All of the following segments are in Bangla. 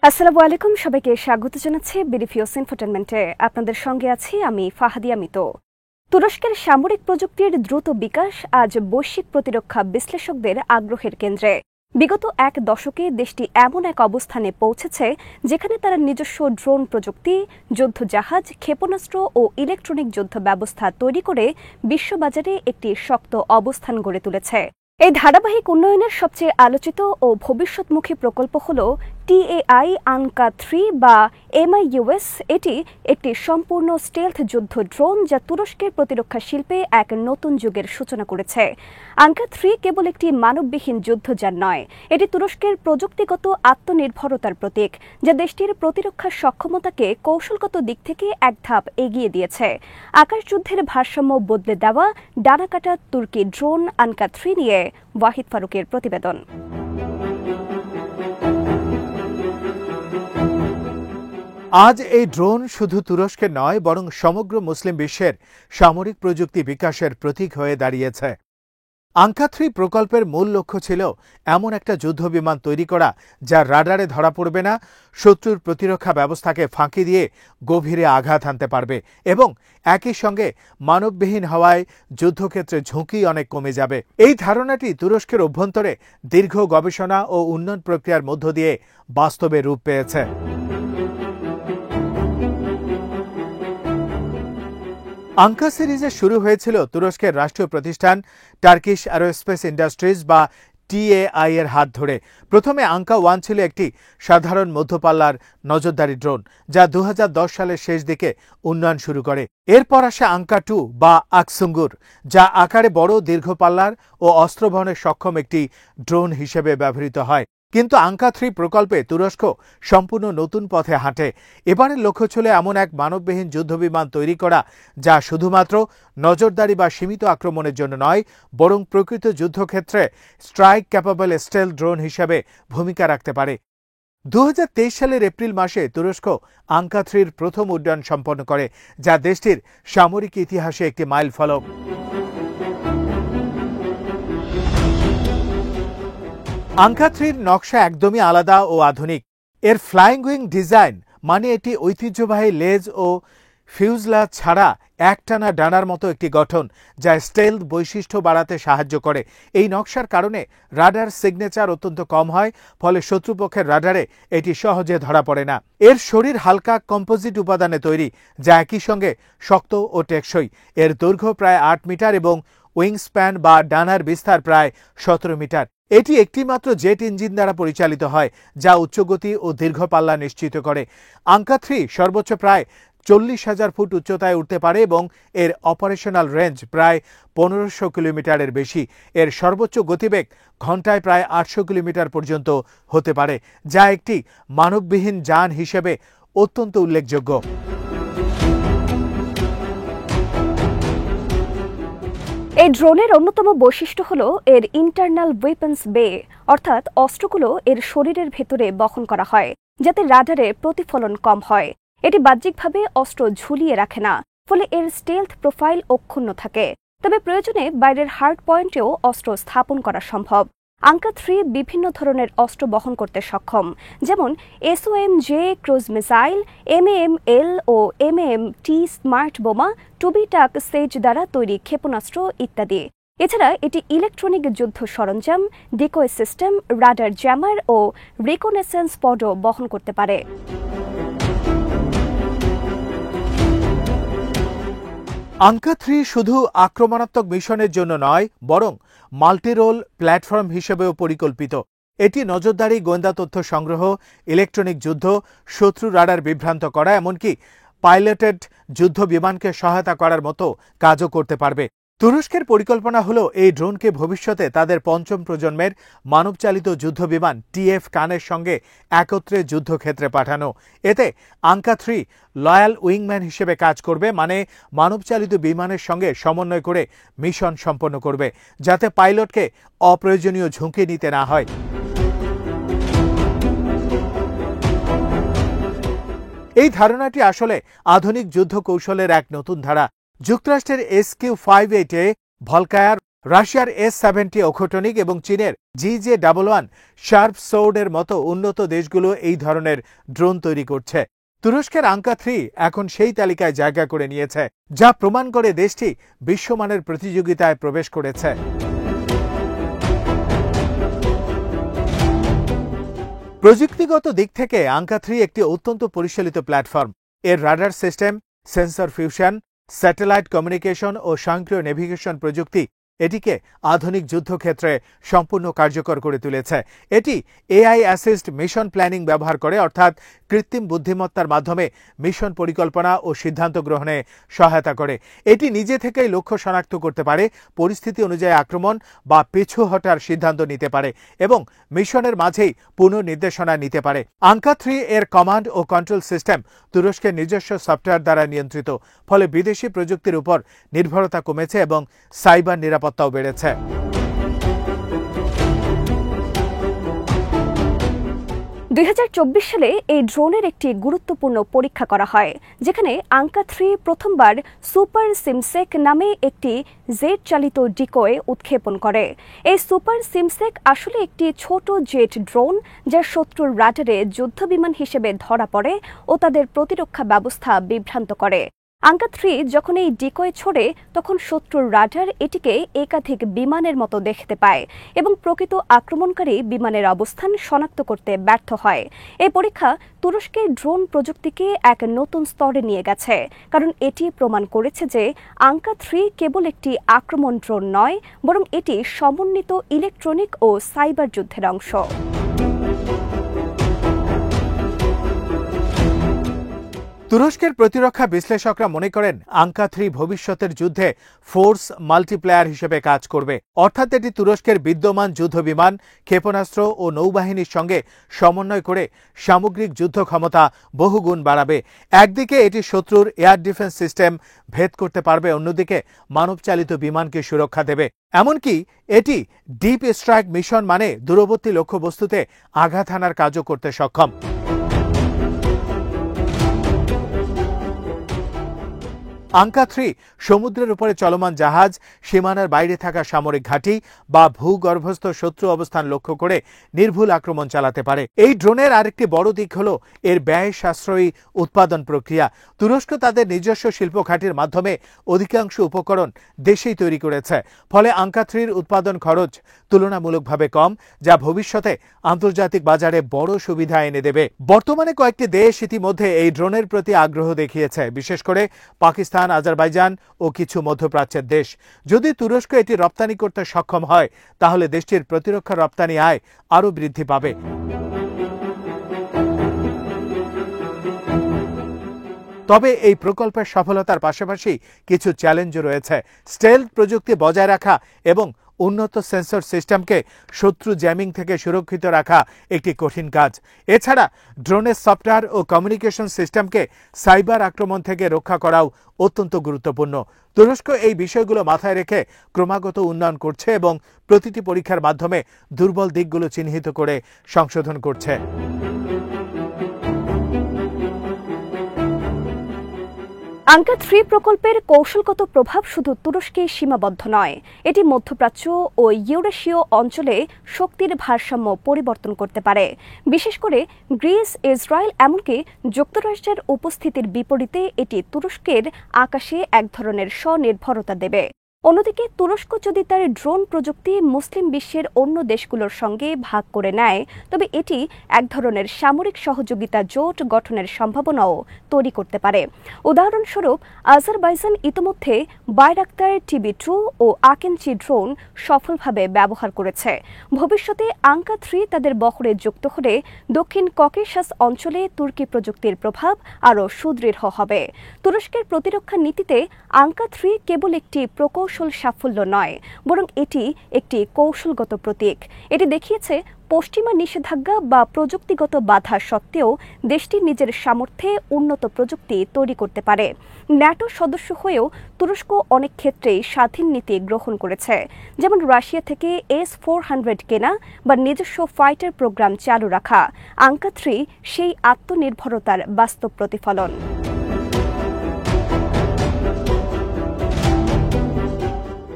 আসসালামু আলাইকুম, সবাইকে স্বাগত জানাচ্ছি বিডিফিউস ইনফোটেনমেন্টে। আপনাদের সঙ্গে আছি আমি ফাহাদিয়া মিতো। তুরস্কের সামরিক প্রযুক্তির দ্রুত বিকাশ আজ বৈশ্বিক প্রতিরক্ষা বিশ্লেষকদের আগ্রহের কেন্দ্রে। বিগত এক দশকে দেশটি এমন এক অবস্থানে পৌঁছেছে যেখানে তারা নিজস্ব ড্রোন প্রযুক্তি, যুদ্ধজাহাজ, ক্ষেপণাস্ত্র ও ইলেকট্রনিক যুদ্ধ ব্যবস্থা তৈরি করে বিশ্ববাজারে একটি শক্ত অবস্থান গড়ে তুলেছে। এই ধারাবাহিক উন্নয়নের সবচেয়ে আলোচিত ও ভবিষ্যৎমুখী প্রকল্প হল টিএআই আঙ্কা-3 বা MIUS। এটি একটি সম্পূর্ণ স্টেলথ যুদ্ধ ড্রোন যা তুরস্কের প্রতিরক্ষা শিল্পে এক নতুন যুগের সূচনা করেছে। আঙ্কা-3 কেবল একটি মানববিহীন যুদ্ধযান নয়, এটি তুরস্কের প্রযুক্তিগত আত্মনির্ভরতার প্রতীক, যা দেশটির প্রতিরক্ষা সক্ষমতাকে কৌশলগত দিক থেকে এক ধাপ এগিয়ে দিয়েছে। আকাশযুদ্ধের ভারসাম্য বদলে দেওয়া ডানাকাটা তুর্কি ড্রোন আঙ্কা-3 নিয়ে ওয়াহিদ ফারুকের প্রতিবেদন। আজ এই ড্রোন শুধু তুরস্কের নয়, বরং সমগ্র মুসলিম বিশ্বের সামরিক প্রযুক্তি বিকাশের প্রতীক হয়ে দাঁড়িয়েছে। আঙ্কা-3 প্রকল্পের মূল লক্ষ্য ছিল এমন একটা যুদ্ধবিমান তৈরি করা যা রাডারে ধরা পড়বে না, শত্রুর প্রতিরক্ষা ব্যবস্থাকে ফাঁকি দিয়ে গভীরে আঘাত হানতে পারবে এবং একই সঙ্গে মানববিহীন হওয়ায় যুদ্ধক্ষেত্রে ঝুঁকি অনেক কমে যাবে। এই ধারণাটি তুরস্কের অভ্যন্তরে দীর্ঘ গবেষণা ও উন্নয়ন প্রক্রিয়ার মধ্য দিয়ে বাস্তবে রূপ পেয়েছে। আঙ্কা সিরিজে শুরু হয়েছিল তুরস্কের রাষ্ট্রীয় প্রতিষ্ঠান টার্কিশ অ্যারোস্পেস ইন্ডাস্ট্রিজ বা টিএআই এর হাত ধরে। প্রথমে আঙ্কা-1 ছিল একটি সাধারণ মধ্যপাল্লার নজরদারি ড্রোন, যা 2010 সালের শেষ দিকে উন্নয়ন শুরু করে। এরপর আসে আঙ্কা-2 বা আকসুঙ্গুর, যা আকারে বড়, দীর্ঘপাল্লার ও অস্ত্র বহনে সক্ষম একটি ড্রোন হিসেবে ব্যবহৃত হয়। কিন্তু আঙ্কা-3 প্রকল্পে তুরস্ক সম্পূর্ণ নতুন পথে হাঁটে। এবারের লক্ষ্য ছিল এমন এক মানববিহীন যুদ্ধবিমান তৈরি করা যা শুধুমাত্র নজরদারি বা সীমিত আক্রমণের জন্য নয়, বরং প্রকৃত যুদ্ধক্ষেত্রে স্ট্রাইক ক্যাপাবল স্টেলথ ড্রোন হিসেবে ভূমিকা রাখতে পারে। 2023 সালের এপ্রিল মাসে তুরস্ক আঙ্কা-3 প্রথম উড্ডয়ন সম্পন্ন করে, যা দেশটির সামরিক ইতিহাসে একটি মাইলফলক। আঙ্কা-3 নকশা একদমই আলাদা ও আধুনিক। এর ফ্লাইং উইং ডিজাইন মানে এটি ঐতিহ্যবাহী লেজ ও ফিউজলাজ ছাড়া একটানা ডানার মতো একটি গঠন, যা স্টেলথ বৈশিষ্ট্য বাড়াতে সাহায্য করে। এই নকশার কারণে রাডার সিগনেচার অত্যন্ত কম হয়, ফলে শত্রুপক্ষের রাডারে এটি সহজে ধরা পড়ে না। এর শরীর হালকা কম্পোজিট উপাদানে তৈরি, যা একই সঙ্গে শক্ত ও টেকসই। এর দৈর্ঘ্য প্রায় 8 মিটার এবং উইং স্প্যান বা ডানার বিস্তার প্রায় 17 মিটার। এটি একটিমাত্র জেট ইঞ্জিন দ্বারা পরিচালিত হয়, যা উচ্চগতি ও দীর্ঘ পাল্লা নিশ্চিত করে। আঙ্কা-3 সর্বোচ্চ প্রায় 40,000 ফুট উচ্চতায় উঠতে পারে এবং এর অপারেশনাল রেঞ্জ প্রায় 1500 কিলোমিটারের বেশি। এর সর্বোচ্চ গতিবেগ ঘন্টায় প্রায় 800 কিলোমিটার পর্যন্ত হতে পারে, যা একটি মানববিহীন যান হিসেবে অত্যন্ত উল্লেখযোগ্য। এই ড্রোনের অন্যতম বৈশিষ্ট্য হল এর ইন্টারনাল ওয়েপন্স বে, অর্থাৎ অস্ত্রগুলো এর শরীরের ভেতরে বহন করা হয় যাতে রাডারে প্রতিফলন কম হয়। এটি বাহ্যিকভাবে অস্ত্র ঝুলিয়ে রাখে না, ফলে এর স্টেলথ প্রোফাইল অক্ষুণ্ণ থাকে। তবে প্রয়োজনে বাইরের হার্ড পয়েন্টেও অস্ত্র স্থাপন করা সম্ভব। আঙ্কা-3 বিভিন্ন ধরনের অস্ত্র বহন করতে সক্ষম, যেমন SOMJ ক্রুজ মিসাইল, MAM-L ও MAM-T স্মার্ট বোমা, টুবিটাক সেজ দ্বারা তৈরি ক্ষেপণাস্ত্র ইত্যাদি। এছাড়া এটি ইলেকট্রনিক যুদ্ধ সরঞ্জাম, ডিকয় সিস্টেম, রাডার জ্যামার ও রিকনেসেন্স পডও বহন করতে পারে। আঙ্কা-3 শুধু আক্রমণাত্মক মিশনের জন্য নয়, বরং মাল্টিরোল প্ল্যাটফর্ম হিসেবেও পরিকল্পিত। এটি নজরদারি, গোয়েন্দা তথ্য সংগ্রহ, ইলেকট্রনিক যুদ্ধ, শত্রু রাডার বিভ্রান্ত করা, এমনকি পাইলটেড যুদ্ধ বিমানকে সহায়তা করার মতো কাজও করতে পারবে। তুরস্কের পরিকল্পনা হলো এই ড্রোনকে ভবিষ্যতে তাদের পঞ্চম প্রজন্মের মানবচালিত যুদ্ধবিমান TF-10 সঙ্গে একত্রে যুদ্ধক্ষেত্রে পাঠানো। এতে আঙ্কা-3 লয়াল উইংম্যান হিসেবে কাজ করবে, মানে মানবচালিত বিমানের সঙ্গে সমন্বয় করে মিশন সম্পন্ন করবে, যাতে পাইলটকে অপ্রয়োজনীয় ঝুঁকি নিতে না হয়। এই ধারণাটি আসলে আধুনিক যুদ্ধ কৌশলের এক নতুন ধারা। যুক্তরাষ্ট্রের SQ-58 ভলকায়ার রাশিয়ার S-70 অখটনিক এবং চীনের GJ-11 শার্প সোর্ডের মতো উন্নত দেশগুলো এই ধরনের ড্রোন তৈরি করছে। তুরস্কের আঙ্কা 3 এখন সেই তালিকায় জায়গা করে নিয়েছে, যা প্রমাণ করে দেশটি বিশ্বমানের প্রতিযোগিতায় প্রবেশ করেছে। প্রযুক্তিগত দিক থেকে আঙ্কা 3 একটি অত্যন্ত পরিশীলিত প্ল্যাটফর্ম। এর radar system, sensor fusion, satellite communication ও স্বয়ংক্রিয় নেভিগেশন প্রযুক্তি এটিকে আধুনিক যুদ্ধক্ষেত্রে সম্পূর্ণ কার্যকর করে তুলেছে। এটি AI অ্যাসিস্ট মিশন প্ল্যানিং ব্যবহার করে, অর্থাৎ কৃত্রিম বুদ্ধিমত্তার মাধ্যমে মিশন পরিকল্পনা ও সিদ্ধান্ত গ্রহণে সহায়তা করে। এটি নিজে থেকেই লক্ষ্য শনাক্ত করতে পারে, পরিস্থিতি অনুযায়ী আক্রমণ বা পিছু হটার সিদ্ধান্ত নিতে পারে এবং মিশনের মাঝেই পুনর্নির্দেশনা নিতে পারে। আঙ্কা 3 এর কমান্ড ও কন্ট্রোল সিস্টেম তুরস্কের নিজস্ব সফটওয়্যার দ্বারা নিয়ন্ত্রিত, ফলে বিদেশি প্রযুক্তির উপর নির্ভরতা কমেছে এবং সাইবার নিরাপত্তাও বেড়েছে। সালে এই ড্রোনের একটি গুরুত্বপূর্ণ পরীক্ষা করা হয়, যেখানে আঙ্কা 3 প্রথমবার সুপার সিমসেক নামে একটি জেট চালিত ডিকোয় উৎক্ষেপণ করে। এই সুপার সিমসেক আসলে একটি ছোট জেট ড্রোন, যা শত্রুর রাডারে যুদ্ধবিমান হিসেবে ধরা পড়ে ও তাদের প্রতিরক্ষা ব্যবস্থা বিভ্রান্ত করে। আঙ্কা 3 যখন এই ডিকোয় ছোড়ে, তখন শত্রুর রাডার এটিকে একাধিক বিমানের মতো দেখতে পায় এবং প্রকৃত আক্রমণকারী বিমানের অবস্থান শনাক্ত করতে ব্যর্থ হয়। এই পরীক্ষা তুরস্কের ড্রোন প্রযুক্তিকে এক নতুন স্তরে নিয়ে গেছে, কারণ এটি প্রমাণ করেছে যে আঙ্কা 3 কেবল একটি আক্রমণ ড্রোন নয়, বরং এটি সমন্বিত ইলেকট্রনিক ও সাইবার যুদ্ধের অংশ। তুরস্কের প্রতিরক্ষা বিশ্লেষকরা মনে করেন আঙ্কা 3 ভবিষ্যতের যুদ্ধে ফোর্স মাল্টিপ্লায়ার হিসেবে কাজ করবে, অর্থাৎ এটি তুরস্কের বিদ্যমান যুদ্ধবিমান, ক্ষেপণাস্ত্র ও নৌবাহিনীর সঙ্গে সমন্বয় করে সামগ্রিক যুদ্ধ ক্ষমতা বহুগুণ বাড়াবে। একদিকে এটি শত্রুর এয়ার ডিফেন্স সিস্টেম ভেদ করতে পারবে, অন্যদিকে মানবচালিত বিমানকে সুরক্ষা দেবে। এমনকি এটি ডিপ স্ট্রাইক মিশন মানে দূরবর্তী লক্ষ্যবস্তুতে আঘাত হানার কাজও করতে সক্ষম। আঙ্কা 3 সমুদ্রের উপরে চলমান জাহাজ, সীমানার বাইরে থাকা সামরিক ঘাঁটি বা ভূগর্ভস্থ শত্রু অবস্থান লক্ষ্য করে নির্ভুল আক্রমণ চালাতে পারে। এই ড্রোনের আরেকটি বড় দিক হল এর ব্যয় সাশ্রয়ী উৎপাদন প্রক্রিয়া। তুরস্ক তাদের নিজস্ব শিল্প ঘাঁটির মাধ্যমে অধিকাংশ উপকরণ দেশেই তৈরি করেছে, ফলে আঙ্কা 3 উৎপাদন খরচ তুলনামূলকভাবে কম, যা ভবিষ্যতে আন্তর্জাতিক বাজারে বড় সুবিধা এনে দেবে। বর্তমানে কয়েকটি দেশ ইতিমধ্যে এই ড্রোনের প্রতি আগ্রহ দেখিয়েছে, বিশেষ করে পাকিস্তান, আজারবাইজান ও কিছু মধ্যপ্রাচ্যের দেশ। যদি তুরস্ক এটি রপ্তানি করতে সক্ষম হয়, তাহলে দেশটির প্রতিরক্ষা রপ্তানি আয় আরও বৃদ্ধি পাবে। তবে এই প্রকল্পের সফলতার পাশাপাশি কিছু চ্যালেঞ্জও রয়েছে। স্টেলথ প্রযুক্তি বজায় রাখা এবং উন্নত সেন্সর সিস্টেমকে শত্রু জ্যামিং থেকে সুরক্ষিত রাখা একটি কঠিন কাজ। এছাড়া ড্রোনের সফটওয়্যার ও কমিউনিকেশন সিস্টেমকে সাইবার আক্রমণ থেকে রক্ষা করাও অত্যন্ত গুরুত্বপূর্ণ। তুরস্ক এই বিষয়গুলো মাথায় রেখে ক্রমাগত উন্নয়ন করছে এবং প্রতিটি পরীক্ষার মাধ্যমে দুর্বল দিকগুলো চিহ্নিত করে সংশোধন করছে। আঙ্কা 3 প্রকল্পের কৌশলগত প্রভাব শুধু তুরস্কে সীমাবদ্ধ নয়, এটি মধ্যপ্রাচ্য ও ইউরেশীয় অঞ্চলে শক্তির ভারসাম্য পরিবর্তন করতে পারে। বিশেষ করে গ্রিস, ইসরায়েল এমনকি যুক্তরাষ্ট্রের উপস্থিতির বিপরীতে এটি তুরস্কের আকাশে এক ধরনের স্বনির্ভরতা দেবে। অন্যদিকে তুরস্ক যদি তার ড্রোন প্রযুক্তি মুসলিম বিশ্বের অন্য দেশগুলোর সঙ্গে ভাগ করে নেয়, তবে এটি এক ধরনের সামরিক সহযোগিতা জোট গঠনের সম্ভাবনাও তৈরি করতে পারে। উদাহরণস্বরূপ, আজারবাইজান ইতোমধ্যে বাইরাক্তার TB2 ও আকেনচি ড্রোন সফলভাবে ব্যবহার করেছে। ভবিষ্যতে আঙ্কা 3 তাদের বহরে যুক্ত হলে দক্ষিণ ককেশাস অঞ্চলে তুর্কি প্রযুক্তির প্রভাব আরও সুদৃঢ় হবে। তুরস্কের প্রতিরক্ষা নীতিতে আঙ্কা 3 কেবল একটি প্রকৌশল সাফল্য নয়, বরং এটি একটি কৌশলগত প্রতীক। এটি দেখিয়েছে পশ্চিমা নিষেধাজ্ঞা বা প্রযুক্তিগত বাধা সত্ত্বেও দেশটি নিজের সামর্থ্যে উন্নত প্রযুক্তি তৈরি করতে পারে। ন্যাটো সদস্য হয়েও তুরস্ক অনেক ক্ষেত্রেই স্বাধীন নীতি গ্রহণ করেছে, যেমন রাশিয়া থেকে S-400 কেনা বা নিজস্ব ফাইটার প্রোগ্রাম চালু রাখা। আঙ্কা 3 সেই আত্মনির্ভরতার বাস্তব প্রতিফলন।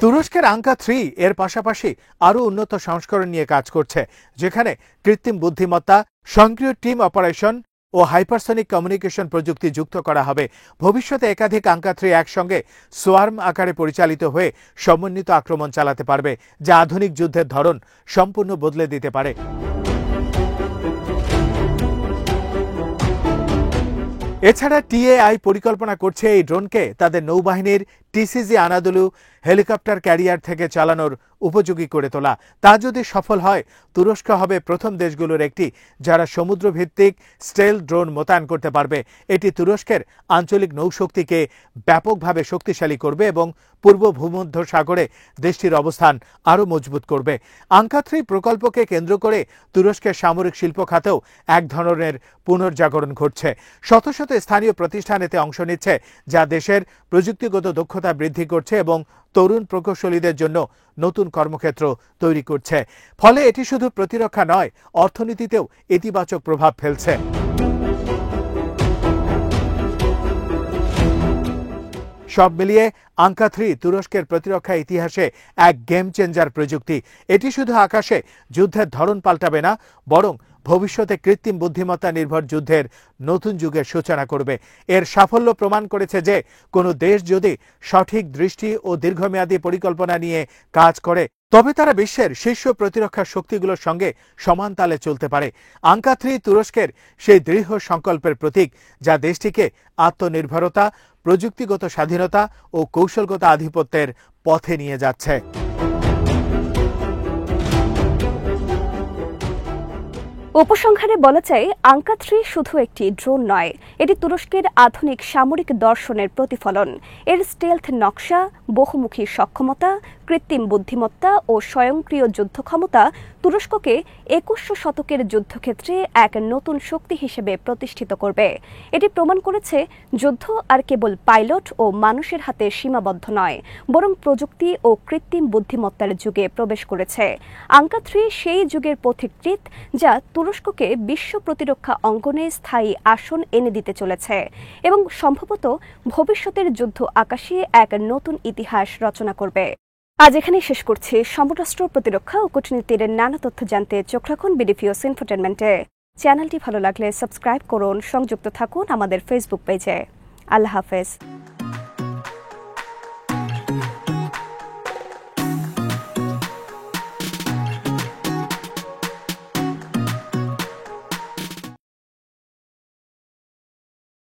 তুরস্কের আঙ্কা 3 এর পাশাপাশি আরও উন্নত সংস্করণ নিয়ে কাজ করছে, যেখানে কৃত্রিম বুদ্ধিমত্তা, স্বয়ংক্রিয় টিম অপারেশন ও হাইপারসনিক কমিউনিকেশন প্রযুক্তি যুক্ত করা হবে। ভবিষ্যতে একাধিক আঙ্কা 3 একসঙ্গে সোয়ার্ম আকারে পরিচালিত হয়ে সমন্বিত আক্রমণ চালাতে পারবে, যা আধুনিক যুদ্ধের ধরন সম্পূর্ণ বদলে দিতে পারে। এছাড়া টিএআই পরিকল্পনা করছে এই ড্রোনকে তাদের নৌবাহিনীর টিসিজি আনাদুলু হেলিকপ্টার ক্যারিয়ার থেকে চালানোর উপযোগী করে তোলা। তা যদি সফল হয়, তুরস্ক হবে প্রথম দেশগুলোর একটি যারা সমুদ্রভিত্তিক স্টেল ড্রোন মোতায়েন করতে পারবে। এটি তুরস্কের আঞ্চলিক নৌশক্তিকে ব্যাপকভাবে শক্তিশালী করবে এবং পূর্ব ভূমধ্য সাগরে দেশটির অবস্থান আরও মজবুত করবে। আঙ্কা 3 প্রকল্পকে কেন্দ্র করে তুরস্কের সামরিক শিল্প খাতেও এক ধরনের পুনর্জাগরণ ঘটছে। শত শত স্থানীয় প্রতিষ্ঠান এতে অংশ নিচ্ছে, যা দেশের প্রযুক্তিগত দক্ষতা বৃদ্ধি করছে এবং তরুণ প্রকৌশলীদের জন্য নতুন কর্মক্ষেত্র তৈরি করছে। ফলে এটি শুধু প্রতিরক্ষা নয়, অর্থনীতিতেও ইতিবাচক প্রভাব ফেলছে। সব মিলিয়ে আঙ্কা 3 তুরস্কের প্রতিরক্ষা ইতিহাসে এক গেম চেঞ্জার প্রযুক্তি। এটি শুধু আকাশে যুদ্ধের ধরন পাল্টাবে না, বরং ভবিষ্যতে কৃত্রিম বুদ্ধিমত্তা নির্ভর যুদ্ধের নতুন যুগের সূচনা করবে। এর সাফল্য প্রমাণ করেছে যে কোনো দেশ যদি সঠিক দৃষ্টি ও দীর্ঘমেয়াদী পরিকল্পনা নিয়ে কাজ করে, তবে তারা বিশ্বের শীর্ষ প্রতিরক্ষা শক্তিগুলোর সঙ্গে সমান তালে চলতে পারে। আঙ্কা 3 তুরস্কের সেই দৃঢ় সংকল্পের প্রতীক, যা দেশটিকে আত্মনির্ভরতা, প্রযুক্তিগত স্বাধীনতা ও কৌশলগত আধিপত্যের পথে নিয়ে যাচ্ছে। উপসংহারে বলা যায়, আঙ্কা 3 শুধু একটি ড্রোন নয়, এটি তুরস্কের আধুনিক সামরিক দর্শনের প্রতিফলন। এর স্টেলথ নকশা, বহুমুখী সক্ষমতা, কৃত্রিম বুদ্ধিমত্তা ও স্বয়ংক্রিয় যুদ্ধ ক্ষমতা তুরস্ককে 21 শতকের যুদ্ধক্ষেত্রে এক নতুন শক্তি হিসেবে প্রতিষ্ঠিত করবে। এটি প্রমাণ করেছে যুদ্ধ আর কেবল পাইলট ও মানুষের হাতে সীমাবদ্ধ নয়, বরং প্রযুক্তি ও কৃত্রিম বুদ্ধিমত্তার যুগে প্রবেশ করেছে। আঙ্কা 3 সেই যুগের পথিকৃৎ, যা তুরস্ককে বিশ্ব প্রতিরক্ষা অঙ্গনে স্থায়ী আসন এনে দিতে চলেছে এবং সম্ভবত ভবিষ্যতের যুদ্ধ আকাশে এক নতুন ইতিহাস রচনা করবে। আজ এখানেই শেষ করছি। সমরাষ্ট্র, প্রতিরক্ষা ও কূটনীতির নানা তথ্য জানতে চোখ রাখুন বিডিপিওস ইনফোটেনমেন্টে। চ্যানেলটি ভালো লাগলে সাবস্ক্রাইব করুন, সংযুক্ত থাকুন আমাদের ফেসবুক পেজে। আল্লাহ হাফেজ।